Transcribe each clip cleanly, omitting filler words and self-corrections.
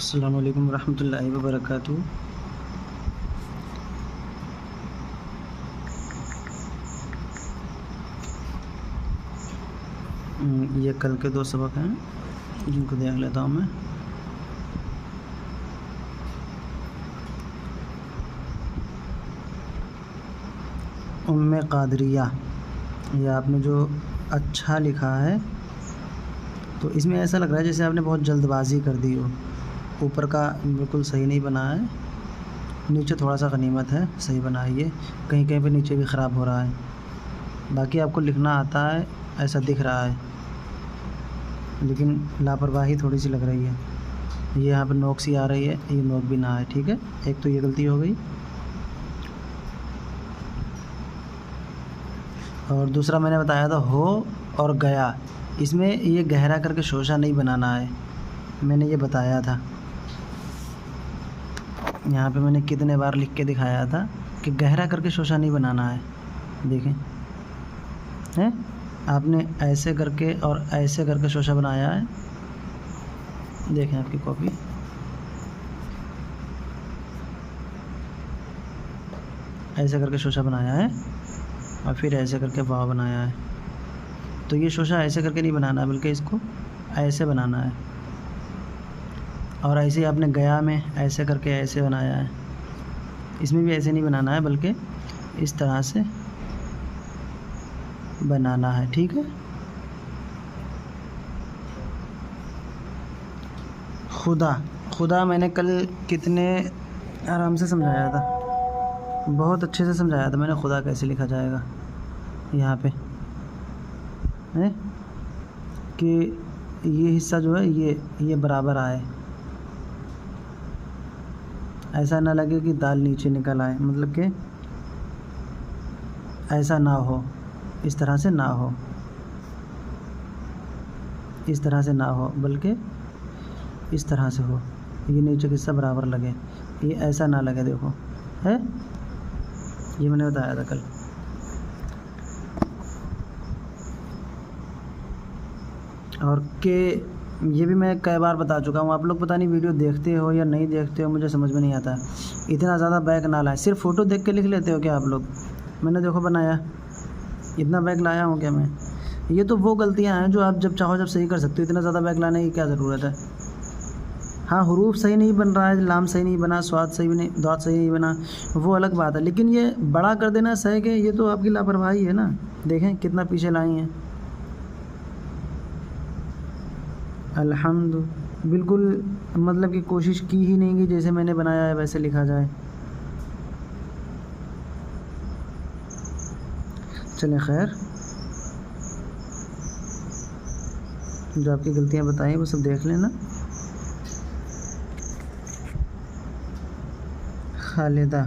अस्सलाम वालेकुम रहमतुल्लाहि व बरकातुहू। ये कल के 2 सबक हैं जिनको देख लेता हूँ मैं। उम्मे कादरिया, ये आपने जो अच्छा लिखा है तो इसमें ऐसा लग रहा है जैसे आपने बहुत जल्दबाजी कर दी हो। ऊपर का बिल्कुल सही नहीं बना है, नीचे थोड़ा सा गनीमत है, सही बना है। ये कहीं कहीं पे नीचे भी ख़राब हो रहा है। बाकी आपको लिखना आता है ऐसा दिख रहा है, लेकिन लापरवाही थोड़ी सी लग रही है। ये यहाँ पे नोक सी आ रही है, ये नोक भी ना है। ठीक है, एक तो ये गलती हो गई, और दूसरा मैंने बताया था हो और गया, इसमें ये गहरा करके शोशा नहीं बनाना है, मैंने ये बताया था। यहाँ पे मैंने कितने बार लिख के दिखाया था कि गहरा करके शोशा नहीं बनाना है। देखें, हैं आपने ऐसे करके और ऐसे करके शोशा बनाया है। देखें आपकी कॉपी, ऐसे करके शोशा बनाया है और फिर ऐसे करके वाव बनाया है। तो ये शोशा ऐसे करके नहीं बनाना है, बल्कि इसको ऐसे बनाना है। और ऐसे ही आपने गया में ऐसे करके ऐसे बनाया है, इसमें भी ऐसे नहीं बनाना है, बल्कि इस तरह से बनाना है। ठीक है, खुदा, खुदा मैंने कल कितने आराम से समझाया था, बहुत अच्छे से समझाया था मैंने खुदा कैसे लिखा जाएगा। यहाँ पे है कि ये हिस्सा जो है ये बराबर आए, ऐसा ना लगे कि दाल नीचे निकल आए, मतलब कि ऐसा ना हो, इस तरह से ना हो, इस तरह से ना हो, बल्कि इस तरह से हो। ये नीचे का हिस्सा बराबर लगे, ये ऐसा ना लगे। देखो है, ये मैंने बताया था कल। और के ये भी मैं कई बार बता चुका हूँ, आप लोग पता नहीं वीडियो देखते हो या नहीं देखते हो, मुझे समझ में नहीं आता। इतना ज़्यादा बैक ना लाए, सिर्फ फ़ोटो देख के लिख लेते हो क्या आप लोग? मैंने देखो बनाया, इतना बैक लाया हूँ क्या मैं? ये तो वो गलतियाँ हैं जो आप जब चाहो जब सही कर सकते हो, इतना ज़्यादा बैक लाने की क्या ज़रूरत है? हाँ, हुरूफ सही नहीं बन रहा है, लाम सही नहीं बना, स्वाद सही नहीं, दाद सही नहीं बना, वो अलग बात है, लेकिन ये बड़ा कर देना सही के, ये तो आपकी लापरवाही है ना। देखें कितना पीछे लाई हैं। अल्हम्दु, बिल्कुल मतलब कि कोशिश की ही नहीं कि जैसे मैंने बनाया है वैसे लिखा जाए। चलें खैर, जो आपकी गलतियां बताई वो सब देख लेना। खालिदा,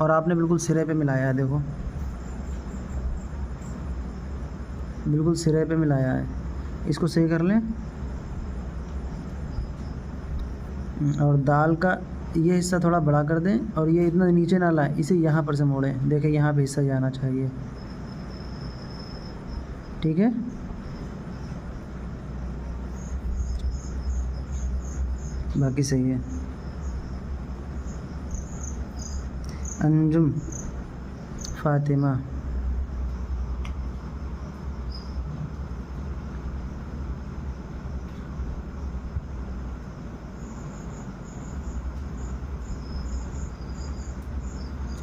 और आपने बिल्कुल सिरे पे मिलाया है। देखो बिल्कुल सिरे पे मिलाया है, इसको सही कर लें। और दाल का ये हिस्सा थोड़ा बड़ा कर दें, और ये इतना नीचे ना लाएं, इसे यहाँ पर से मोड़ें। देखें यहाँ पे हिस्सा जाना चाहिए। ठीक है, बाकी सही है। अंजुम, फातिमा,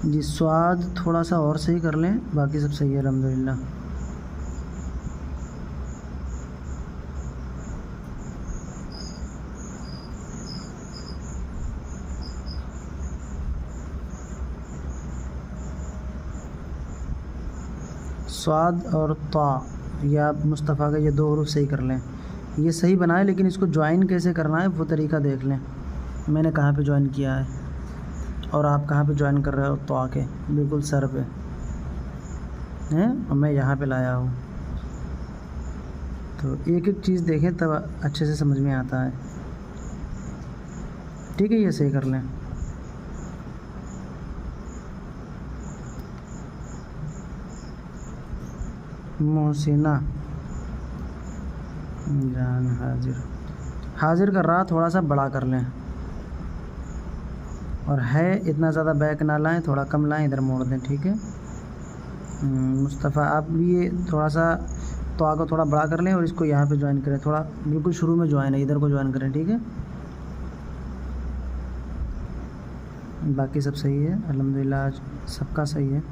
जी स्वाद थोड़ा सा और सही कर लें, बाकी सब सही है अल्हम्दुलिल्लाह। स्वाद और ता, या मुस्तफ़ा का ये 2 हरूफ सही कर लें। ये सही बनाए, लेकिन इसको ज्वाइन कैसे करना है वो तरीका देख लें। मैंने कहाँ पे ज्वाइन किया है और आप कहाँ पे ज्वाइन कर रहे हो, तो आके बिल्कुल सर पे हैं और मैं यहाँ पे लाया हूँ। तो एक एक चीज़ देखें तब अच्छे से समझ में आता है। ठीक है, ये सही कर लें। मोहसिना जान हाजिर। हाजिर का रा थोड़ा सा बड़ा कर लें, और है इतना ज़्यादा बैक ना लाएं, थोड़ा कम लाएं, इधर मोड़ दें, ठीक है। मुस्तफ़ा आप भी ये थोड़ा सा तो आगे थोड़ा बड़ा कर लें और इसको यहाँ पे ज्वाइन करें, थोड़ा बिल्कुल शुरू में ज्वाइन है, इधर को ज्वाइन करें, ठीक है। बाकी सब सही है अल्हम्दुलिल्लाह, आज सबका सही है।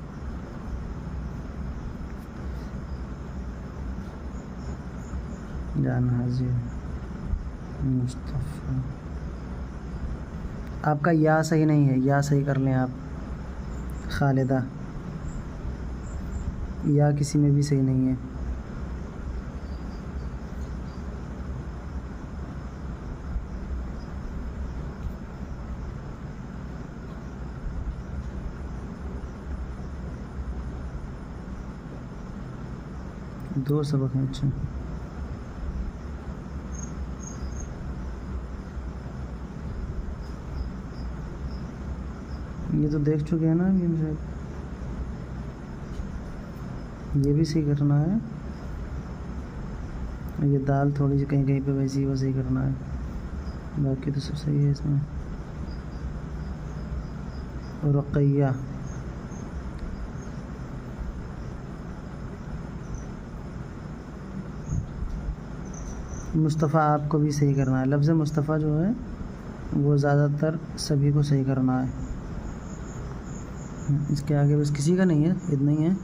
जान हाजिर मुस्तफ़ा, आपका या सही नहीं है, या सही कर लें आप। खालिदा, या किसी में भी सही नहीं है। दो सबक हैं, अच्छा। ये तो देख चुके हैं ना अभी हम शायद, ये भी सही करना है। ये दाल थोड़ी सी कहीं कहीं पे वैसी ही वैसे ही करना है, बाकी तो सब सही है इसमें। रुक़ैया, मुस्तफ़ा आपको भी सही करना है। लफ्ज़ मुस्तफ़ा जो है वो ज़्यादातर सभी को सही करना है, इसके आगे बस किसी का नहीं है, इतना ही है।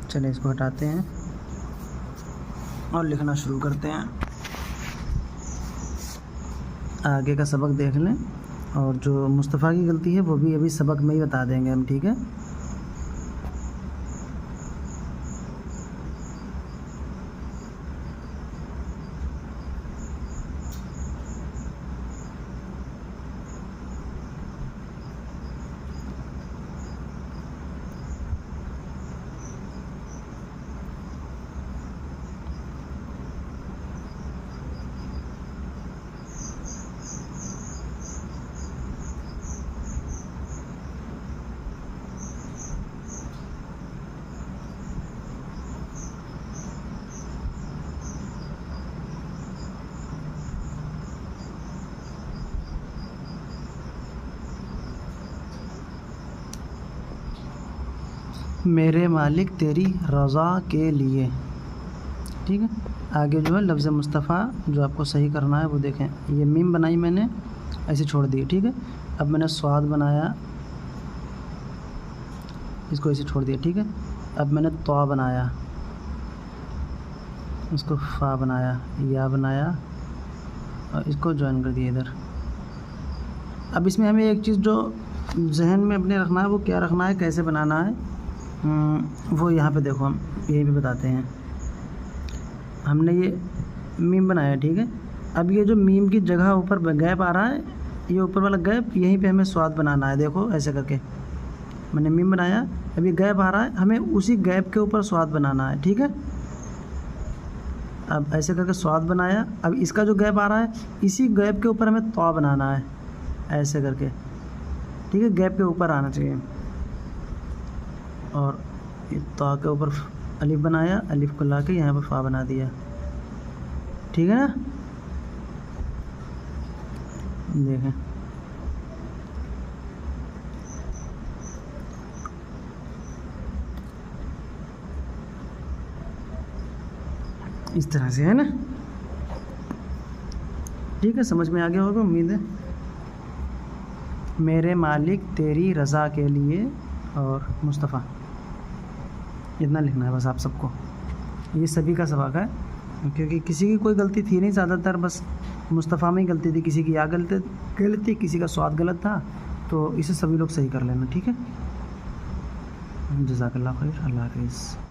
चलिए इसको हटाते हैं और लिखना शुरू करते हैं। आगे का सबक देख लें, और जो मुस्तफ़ा की गलती है वो भी अभी सबक में ही बता देंगे हम, ठीक है। मेरे मालिक तेरी रज़ा के लिए, ठीक है। आगे जो है लफ्ज़ मुस्तफ़ा जो आपको सही करना है वो देखें, ये मीम बनाई मैंने ऐसे छोड़ दी, ठीक है। अब मैंने स्वाद बनाया, इसको ऐसे छोड़ दिया, ठीक है। अब मैंने तौ बनाया, इसको फ़ा बनाया, या बनाया और इसको ज्वाइन कर दिया इधर। अब इसमें हमें एक चीज़ जो जहन में अपने रखना है, वो क्या रखना है, कैसे बनाना है, वो यहाँ पे देखो, हम यही भी बताते हैं। हमने ये मीम बनाया, ठीक है। अब ये जो मीम की जगह ऊपर गैप आ रहा है, ये ऊपर वाला गैप, यहीं पे हमें स्वाद बनाना है। देखो ऐसे करके मैंने मीम बनाया, अब ये गैप आ रहा है, हमें उसी गैप के ऊपर स्वाद बनाना है, ठीक है। अब ऐसे करके स्वाद बनाया, अब इसका जो गैप आ रहा है, इसी गैप के ऊपर हमें तौ बनाना है, ऐसे करके, ठीक है। गैप के ऊपर आना चाहिए, और तौ के ऊपर अलिफ बनाया, अलिफ को ला के यहाँ पर फ़ा बना दिया, ठीक है ना। देखें इस तरह से, है ना। ठीक है, समझ में आ गया होगा उम्मीद है। मेरे मालिक तेरी रज़ा के लिए और मुस्तफ़ा, इतना लिखना है बस आप सबको। ये सभी का सबक है, क्योंकि किसी की कोई गलती थी नहीं, ज़्यादातर बस मुस्तफ़ा में ही गलती थी, किसी की या गलती, किसी का स्वाद गलत था, तो इसे सभी लोग सही कर लेना, ठीक है। जज़ाकल्लाह खैर, अल्लाह हाफ़िज़।